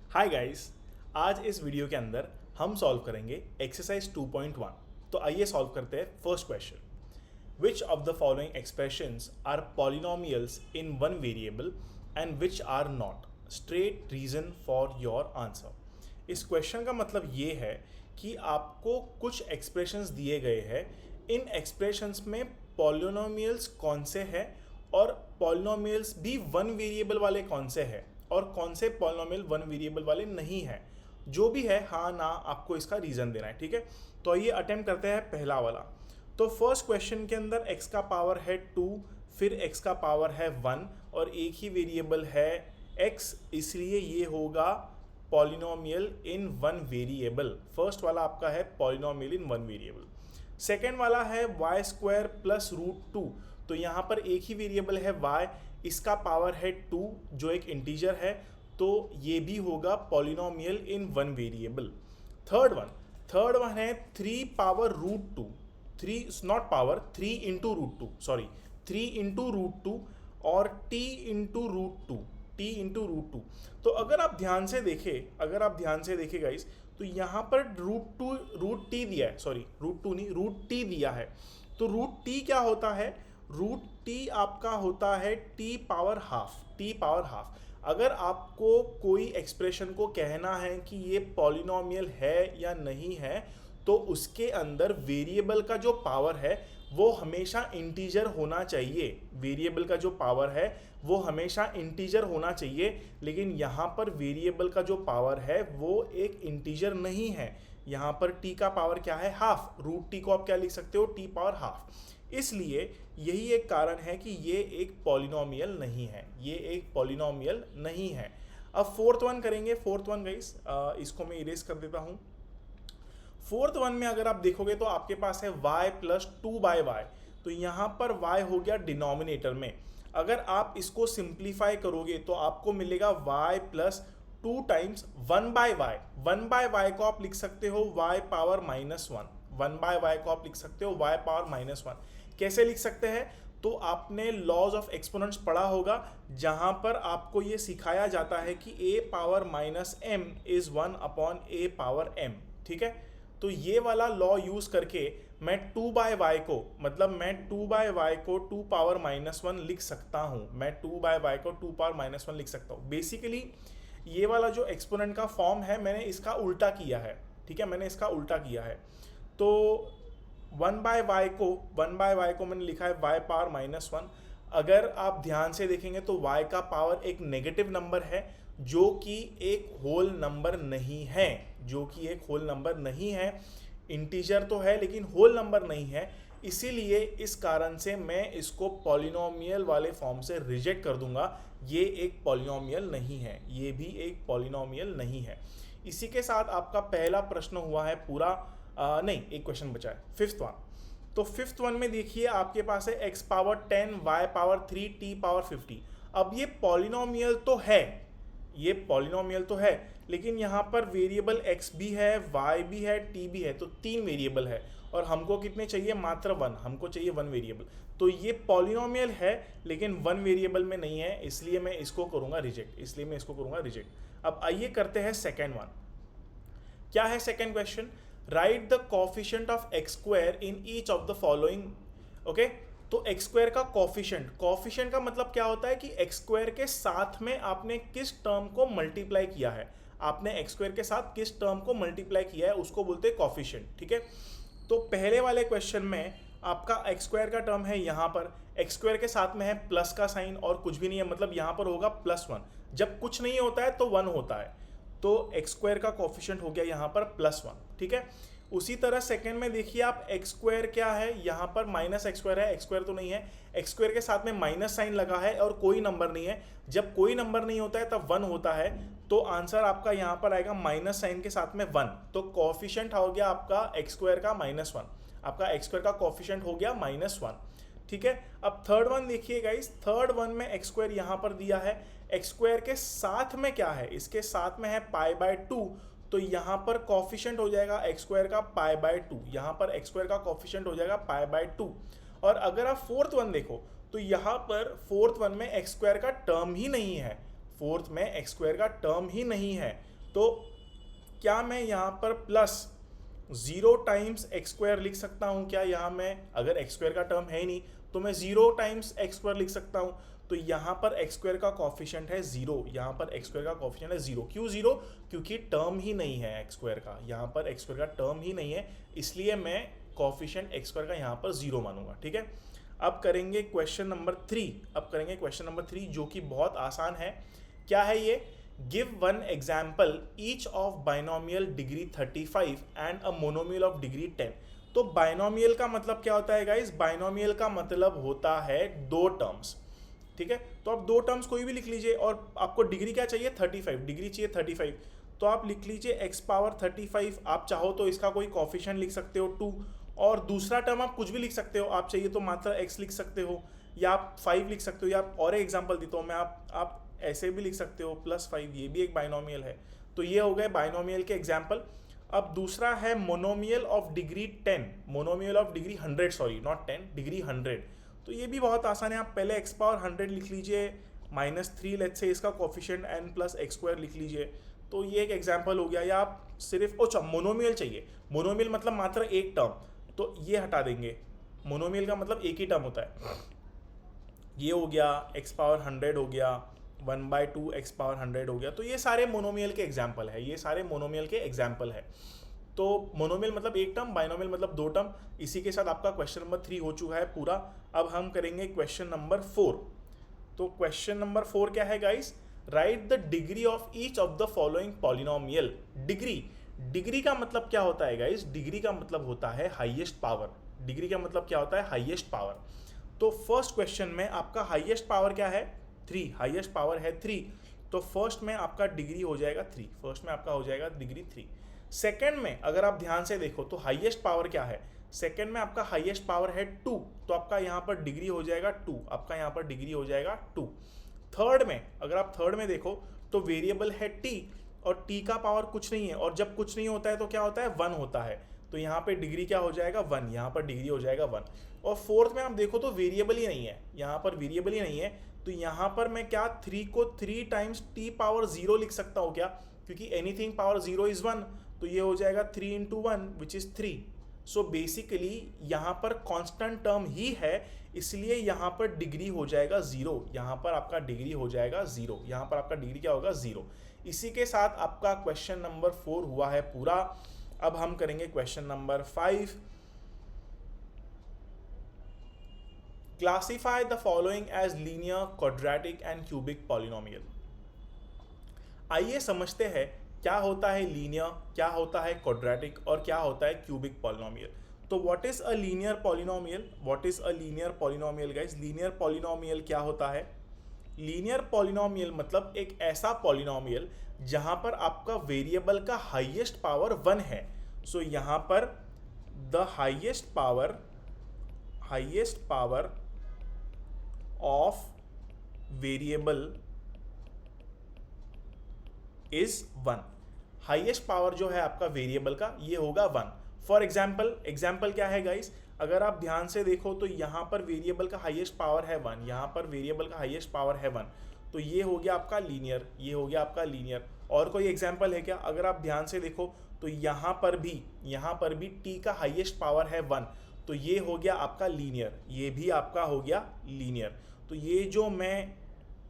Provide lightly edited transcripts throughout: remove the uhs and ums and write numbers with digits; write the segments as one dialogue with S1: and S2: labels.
S1: Hi guys. आज इस video के अंदर हम सॉल्व करेंगे एक्सरसाइज 2.1। तो आइए सॉल्व करते हैं first question. Which of the following expressions are polynomials in one variable and which are not? State reason for your answer. इस क्वेश्चन का मतलब ये है कि आपको कुछ एक्सप्रेशंस दिए गए हैं। इन एक्सप्रेशंस में पॉलिनोमियल्स कौन से हैं और पॉलिनोमियल्स भी वन वेरिएबल वाले कौन से हैं और कौन से पॉलिनोमियल वन वेरिएबल वाले नहीं हैं। जो भी है हाँ ना आपको इसका रीज़न देना है, ठीक है। तो आइए अटेम्प्ट करते हैं पहला वाला। तो फर्स्ट क्वेश्चन के अंदर x का पावर है 2, फिर x का पावर है 1 और एक ही वेरिएबल है x, इसलिए ये होगा polynomial in one variable. First वाला आपका है polynomial in one variable. Second वाला है वाई स्क्वायर प्लस रूट 2। तो यहाँ पर एक ही वेरिएबल है y, इसका पावर है 2 जो एक इंटीजर है, तो ये भी होगा polynomial in one variable. Third one है 3 power root 2, 3 not power, 3 into root 2, sorry 3 into root 2 और t into root 2, t into root 2। तो अगर आप ध्यान से देखें गाइस, तो यहाँ पर रूट टी दिया है, सॉरी रूट 2 नहीं, रूट टी दिया है। तो रूट टी क्या होता है? रूट टी आपका होता है टी पावर हाफ। अगर आपको कोई एक्सप्रेशन को कहना है कि ये पॉलिनोमियल है या नहीं है, तो उसके अंदर वेरिएबल का जो पावर है वो हमेशा इंटीजर होना चाहिए। वेरिएबल का जो पावर है वो हमेशा इंटीजर होना चाहिए, लेकिन यहाँ पर वेरिएबल का जो पावर है वो एक इंटीजर नहीं है। यहाँ पर t का पावर क्या है? हाफ। रूट टी को आप क्या लिख सकते हो? t power half. इसलिए यही एक कारण है कि ये एक पॉलिनोमियल नहीं है, अब फोर्थ वन करेंगे। फोर्थ वन गाइस, इसको मैं इरेज कर देता हूँ। फोर्थ वन में अगर आप देखोगे तो आपके पास है y प्लस 2/y। तो यहाँ पर y हो गया डिनोमिनेटर में। अगर आप इसको सिंप्लीफाई करोगे तो आपको मिलेगा y plus 2 times 1/y। 1/y को आप लिख सकते हो y पावर -1। 1/y को आप लिख सकते हो y पावर -1। कैसे लिख सकते हैं? तो आपने लॉज ऑफ एक्सपोनेंट्स पढ़ा होगा, जहां पर आपको ये सिखाया जाता है कि a power -m is 1 upon a power m, ठीक है। तो ये वाला लॉ यूज करके मैं 2/y को, मतलब मैं 2/y को 2 पावर -1 लिख सकता हूँ। मैं 2/y को 2 पावर -1 लिख सकता हूँ। बेसिकली ये वाला जो एक्सपोनेंट का फॉर्म है मैंने इसका उल्टा किया है, ठीक है, मैंने इसका उल्टा किया है। तो 1/y को मैंने लिखा है y पावर -1। अगर आप ध्यान से देखेंगे तो y का पावर एक नेगेटिव नंबर है जो कि एक होल नंबर नहीं है, इंटीजर तो है लेकिन होल नंबर नहीं है। इसीलिए इस कारण से मैं इसको पॉलिनोमियल वाले फॉर्म से रिजेक्ट कर दूंगा। ये एक पॉलिनोमियल नहीं है, ये भी एक पॉलिनोमियल नहीं है। इसी के साथ आपका पहला प्रश्न हुआ है पूरा। नहीं, एक क्वेश्चन बचा है, फिफ्थ वन। तो फिफ्थ वन में देखिए आपके पास है x power 10, y power 3, t power 50। अब ये पॉलिनोमियल तो है, लेकिन यहाँ पर वेरिएबल x भी है, y भी है, t भी है, तो 3 वेरिएबल है और हमको कितने चाहिए? मात्र 1। हमको चाहिए 1 वेरिएबल। तो ये पॉलिनोमियल है लेकिन 1 वेरिएबल में नहीं है, इसलिए मैं इसको करूँगा रिजेक्ट। अब आइए करते हैं सेकेंड वन। क्या है second question? Right the coefficient of x square in each of the following. Okay, तो x स्क्वायर का कोफिशिएंट का मतलब क्या होता है कि x स्क्वायर के साथ में आपने किस टर्म को मल्टीप्लाई किया है, उसको बोलते हैं कोफिशिएंट, ठीक है। तो पहले वाले क्वेश्चन में आपका x स्क्वायर का टर्म है, यहाँ पर x स्क्वायर के साथ में है प्लस का साइन और कुछ भी नहीं है, मतलब यहाँ पर होगा +1। जब कुछ नहीं होता है तो 1 होता है, तो x स्क्वायर का कोफिशिएंट हो गया यहाँ पर +1, ठीक है। उसी तरह सेकंड में देखिए आप x स्क्वायर क्या है, यहाँ पर -x स्क्वायर है, x स्क्वायर तो नहीं है, x स्क्वायर के साथ में माइनस साइन लगा है और कोई नंबर नहीं है। जब कोई नंबर नहीं होता है तब 1 होता है, तो आंसर आपका यहाँ पर आएगा माइनस साइन के साथ में 1। तो कोफिशिएंट हो गया आपका x स्क्वायर का -1, आपका x स्क्वायर का कोफिशिएंट हो गया -1, ठीक है। अब थर्ड वन देखिए गाइस, थर्ड वन में x स्क्वायर यहाँ पर दिया है, x स्क्वायर के साथ में क्या है? इसके साथ में है π/2, तो यहाँ पर कोफिशिएंट हो जाएगा x स्क्वायर का π/2, यहाँ पर x स्क्वायर का कोफिशिएंट हो जाएगा π/2। और अगर आप फोर्थ वन देखो तो यहाँ पर फोर्थ वन में x स्क्वायर का टर्म ही नहीं है, तो क्या मैं यहाँ पर प्लस 0 टाइम्स एक्स स्क्वायर लिख सकता हूँ क्या? यहाँ मैं अगर एक्स स्क्वायर का टर्म है ही नहीं तो मैं 0 टाइम्स एक्स स्क्वायर लिख सकता हूँ। तो यहाँ पर एक्स स्क्वायर का कॉफिशिएंट है 0, यहाँ पर एक्स स्क्वायर का कॉफिशिएंट है 0। क्यों 0? क्योंकि टर्म ही नहीं है एक्स स्क्वायर का, यहाँ पर एक्स स्क्वायर का टर्म ही नहीं है, इसलिए मैं कॉफिशिएंट एक्स स्क्वायर का यहाँ पर 0 मानूंगा। ठीक है, अब करेंगे क्वेश्चन नंबर 3। अब करेंगे क्वेश्चन नंबर 3 जो कि बहुत आसान है। क्या है ये? Give one example each of binomial degree 35 and a monomial of degree 10। तो बाइनोमियल का मतलब क्या होता है गाइस? बाइनोमियल का मतलब होता है दो टर्म्स। ठीक है, तो आप दो टर्म्स कोई भी लिख लीजिए और आपको डिग्री क्या चाहिए? 35 डिग्री चाहिए 35। तो आप लिख लीजिए एक्स पावर 35। आप चाहो तो इसका कोई कॉफिशिएंट लिख सकते हो 2, और दूसरा टर्म आप कुछ भी लिख सकते हो। आप चाहिए तो मात्र x लिख सकते हो, या आप 5 लिख सकते हो, या और एक एग्जांपल देता हूँ मैं, आप ऐसे भी लिख सकते हो +5, ये भी एक बाइनोमियल है। तो ये हो गए बाइनोमियल के एग्जाम्पल। अब दूसरा है monomial of degree 10, monomial of degree 100, sorry not 10, degree 100। तो ये भी बहुत आसान है। आप पहले एक्स पावर 100 लिख लीजिए, -3 लेट्स से इसका कोफिशिएंट n + x² लिख लीजिए। तो ये एक एग्जाम्पल हो गया। या आप सिर्फ अच्छा मोनोमियल चाहिए, मोनोमियल मतलब मात्र एक टर्म, तो ये हटा देंगे। मोनोमियल का मतलब एक ही टर्म होता है। ये हो गया एक्स पावर 100 हो गया, 1/2 एक्स पावर 100 हो गया। तो ये सारे मोनोमियल के एग्जाम्पल है, ये सारे मोनोमियल के एग्जाम्पल है। तो मोनोमियल मतलब एक टर्म, बाइनोमियल मतलब दो टर्म। इसी के साथ आपका क्वेश्चन नंबर 3 हो चुका है पूरा। अब हम करेंगे क्वेश्चन नंबर 4। तो क्वेश्चन नंबर 4 क्या है guys? Right the degree of each of the following polynomial. Degree का मतलब क्या होता है गाइस? डिग्री का मतलब होता है हाईएस्ट पावर। डिग्री का मतलब क्या होता है? Highest power. तो फर्स्ट क्वेश्चन में आपका हाईएस्ट पावर क्या है? 3। हाईएस्ट पावर है 3, तो फर्स्ट में आपका डिग्री हो जाएगा 3। फर्स्ट में आपका हो जाएगा डिग्री 3। सेकेंड में अगर आप ध्यान से देखो तो हाईएस्ट पावर क्या है? सेकेंड में आपका हाईएस्ट पावर है 2, तो आपका यहाँ पर डिग्री हो जाएगा 2। आपका यहाँ पर डिग्री हो जाएगा 2। थर्ड में अगर आप थर्ड में देखो तो वेरिएबल है t, और t का पावर कुछ नहीं है, और जब कुछ नहीं होता है तो क्या होता है? 1 होता है। तो यहाँ पे डिग्री क्या हो जाएगा? 1। यहाँ पर डिग्री हो जाएगा 1। और फोर्थ में आप देखो तो वेरिएबल ही नहीं है, यहाँ पर वेरिएबल ही नहीं है। तो यहाँ पर मैं क्या 3 को 3 टाइम्स t पावर 0 लिख सकता हूँ क्या? क्योंकि एनीथिंग पावर 0 इज 1, तो ये हो जाएगा 3 × 1 विच इज 3। सो बेसिकली यहाँ पर कांस्टेंट टर्म ही है, इसलिए यहाँ पर डिग्री हो जाएगा 0। यहाँ पर आपका डिग्री हो जाएगा 0। यहाँ पर आपका डिग्री क्या होगा? 0। इसी के साथ आपका क्वेश्चन नंबर 4 हुआ है पूरा। अब हम करेंगे question number 5। Classify the following as linear, quadratic and cubic polynomial. आइए समझते हैं क्या होता है लीनियर, क्या होता है क्वाड्रेटिक और क्या होता है क्यूबिक पॉलिनोमियल। तो what is a linear polynomial? What is a linear polynomial guys? Linear polynomial क्या होता है? लीनियर पॉलिनोमियल मतलब एक ऐसा पॉलिनोमियल जहां पर आपका वेरिएबल का हाईएस्ट पावर 1 है। सो यहाँ पर the highest power of variable is 1। Highest power जो है आपका वेरिएबल का ये होगा 1। फॉर एग्जाम्पल क्या है गाइस? अगर आप ध्यान से देखो तो यहाँ पर वेरिएबल का हाईएस्ट पावर है 1, यहाँ पर वेरिएबल का हाईएस्ट पावर है 1, तो ये हो गया आपका लीनियर, ये हो गया आपका लीनियर। और कोई एग्जाम्पल है क्या? अगर आप ध्यान से देखो तो यहाँ पर भी t का हाईएस्ट पावर है 1, तो ये हो गया आपका लीनियर, ये भी आपका हो गया लीनियर। तो ये जो मैं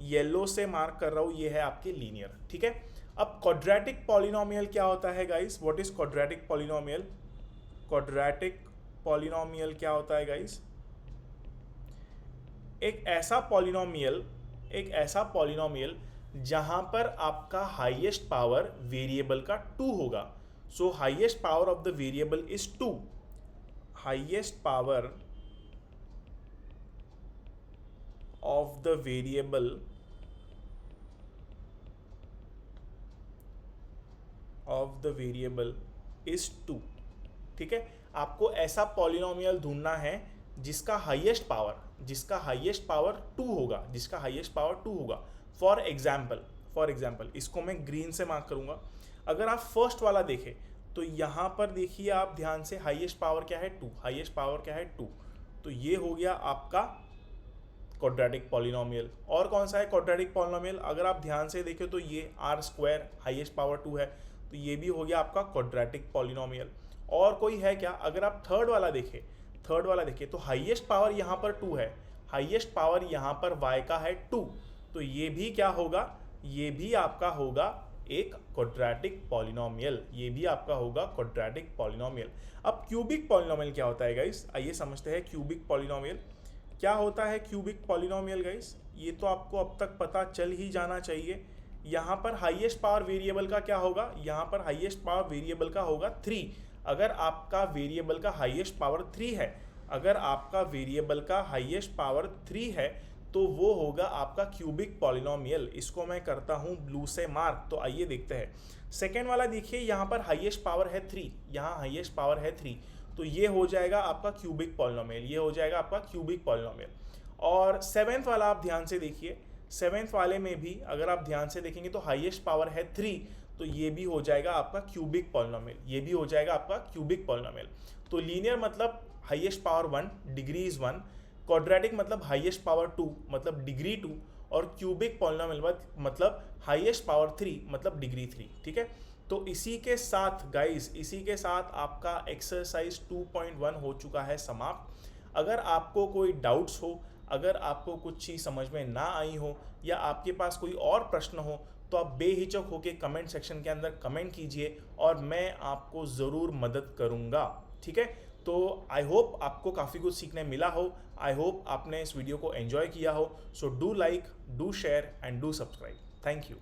S1: येलो से मार्क कर रहा हूँ ये है आपके लीनियर। ठीक है, अब क्वाड्रेटिक पॉलिनोमियल क्या होता है guys? What is quadratic polynomial? Quadratic polynomial क्या होता है गाइस? एक ऐसा पॉलिनोमियल जहां पर आपका हाईएस्ट पावर वेरिएबल का 2 होगा। सो highest power of the variable is 2। Highest power of the variable is 2। ठीक है, आपको ऐसा पॉलिनोमियल ढूंढना है जिसका हाईएस्ट पावर 2 होगा। फॉर एग्जाम्पल इसको मैं ग्रीन से मार्क करूंगा। अगर आप फर्स्ट वाला देखें तो यहाँ पर देखिए आप ध्यान से, हाईएस्ट पावर क्या है? 2। हाईएस्ट पावर क्या है? 2। तो ये हो गया आपका क्वाड्रेटिक पॉलिनोमियल। और कौन सा है क्वाड्रेटिक पॉलिनोमियल? अगर आप ध्यान से देखें तो ये आर स्क्वायर हाईएस्ट पावर 2 है, तो ये भी हो गया आपका क्वाड्रेटिक पॉलिनोमियल। और कोई है क्या? अगर आप थर्ड वाला देखें तो हाईएस्ट पावर यहाँ पर 2 है, हाईएस्ट पावर यहाँ पर y का है 2, तो ये भी क्या होगा? ये भी आपका होगा एक क्वाड्रेटिक पॉलिनोमियल, ये भी आपका होगा क्वाड्रेटिक पॉलिनोमियल। अब क्यूबिक पॉलिनोमियल क्या होता है गाइस? आइए समझते हैं क्यूबिक पॉलिनोमियल क्या होता है। क्यूबिक पॉलिनोमियल गाइस, ये तो आपको अब तक पता चल ही जाना चाहिए। यहाँ पर हाईएस्ट पावर वेरिएबल का क्या होगा? यहाँ पर हाईएस्ट पावर वेरिएबल का होगा 3। अगर आपका वेरिएबल का हाईएस्ट पावर 3 है, अगर आपका वेरिएबल का हाईएस्ट पावर 3 है, तो वो होगा आपका क्यूबिक पॉलिनोमियल। इसको मैं करता हूँ ब्लू से मार्क। तो आइए देखते हैं सेकेंड वाला। देखिए यहाँ पर हाईएस्ट पावर है 3, यहाँ हाईएस्ट पावर है 3, तो ये हो जाएगा आपका क्यूबिक पॉलिनोमियल, ये हो जाएगा आपका क्यूबिक पॉलिनोमियल। और सेवेंथ वाला आप ध्यान से देखिए, सेवेंथ वाले में भी अगर आप ध्यान से देखेंगे तो हाईएस्ट पावर है 3, तो ये भी हो जाएगा आपका क्यूबिक पॉलिनोमियल, ये भी हो जाएगा आपका क्यूबिक पॉलिनोमियल। तो लीनियर मतलब highest power 1, degree is 1, quadratic मतलब हाईएस्ट पावर 2 मतलब डिग्री 2, और क्यूबिक पॉलिनोमियल मतलब हाईएस्ट पावर 3 मतलब डिग्री 3। ठीक है, तो इसी के साथ गाइस, इसी के साथ आपका एक्सरसाइज 2.1 हो चुका है समाप्त। अगर आपको कोई डाउट्स हो, अगर आपको कुछ चीज़ समझ में ना आई हो, या आपके पास कोई और प्रश्न हो, तो आप बेहिचक होकर कमेंट सेक्शन के अंदर कमेंट कीजिए और मैं आपको ज़रूर मदद करूँगा। ठीक है, तो आई होप आपको काफ़ी कुछ सीखने मिला हो, आई होप आपने इस वीडियो को एंजॉय किया हो। So do like, do share and do subscribe. Thank you.